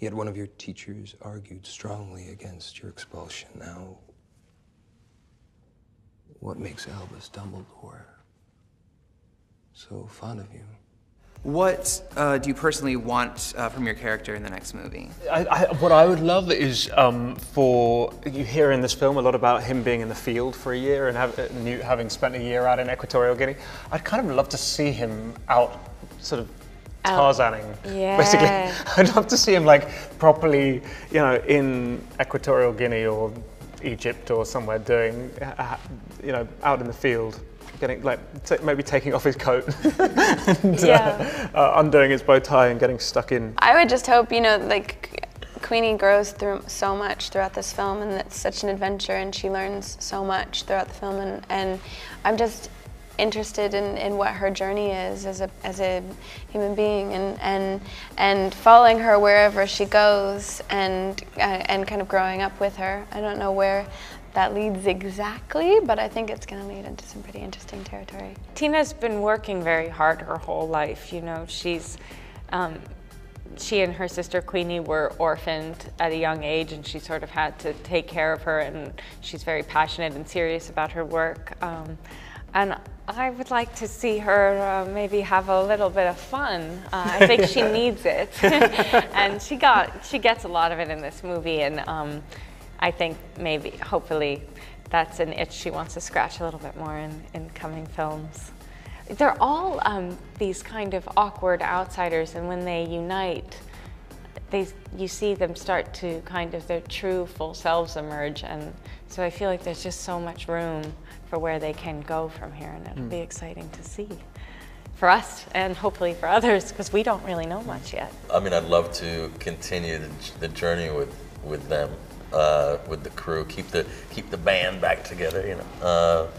Yet one of your teachers argued strongly against your expulsion. Now, what makes Albus Dumbledore so fond of you? What do you personally want from your character in the next movie? What I would love is for, you hear in this film a lot about him being in the field for a year and having spent a year out in Equatorial Guinea. I'd kind of love to see him out, sort of Tarzaning, basically. I'd love to see him like properly, you know, in Equatorial Guinea or Egypt or somewhere doing, you know, out in the field. Getting like maybe taking off his coat and undoing his bow tie and getting stuck in. I would just hope, you know, like Queenie grows through so much throughout this film, and it's such an adventure, and she learns so much throughout the film, and I'm just interested in what her journey is as a human being, and following her wherever she goes, and kind of growing up with her. I don't know where that leads exactly, but I think it's going to lead into some pretty interesting territory. Tina's been working very hard her whole life. You know, she's she and her sister Queenie were orphaned at a young age, and she sort of had to take care of her, and she's very passionate and serious about her work. And I would like to see her maybe have a little bit of fun. I think she needs it, and she gets a lot of it in this movie, and I think maybe, hopefully, that's an itch she wants to scratch a little bit more in coming films. They're all these kind of awkward outsiders, and when they unite, you see them start to kind of their true full selves emerge, and so I feel like there's just so much room for where they can go from here, and it'll be exciting to see for us and hopefully for others, because we don't really know much yet. I mean, I'd love to continue the journey with them. With the crew, keep the band back together, you know,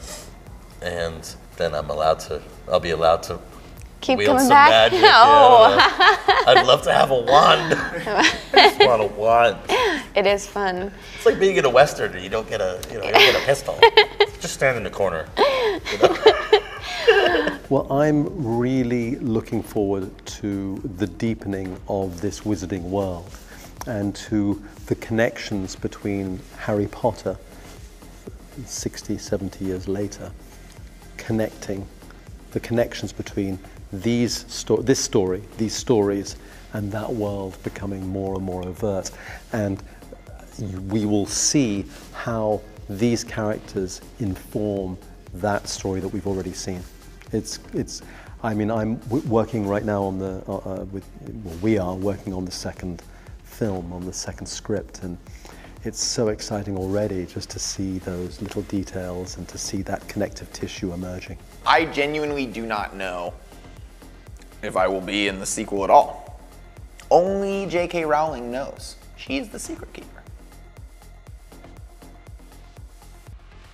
and then I'll be allowed to keep wield coming some back. magic. Oh. Yeah. I'd love to have a wand. I just want a wand. It is fun. It's like being in a Western and you don't get a pistol. Just stand in the corner. You know? Well, I'm really looking forward to the deepening of this wizarding world, and to the connections between Harry Potter 60, 70 years later, connecting the connections between this story, these stories, and that world becoming more and more overt. And we will see how these characters inform that story that we've already seen. I mean, I'm working right now on we are working on the second film, on the second script, and it's so exciting already just to see those little details and to see that connective tissue emerging. I genuinely do not know if I will be in the sequel at all. Only J.K. Rowling knows. She is the secret keeper.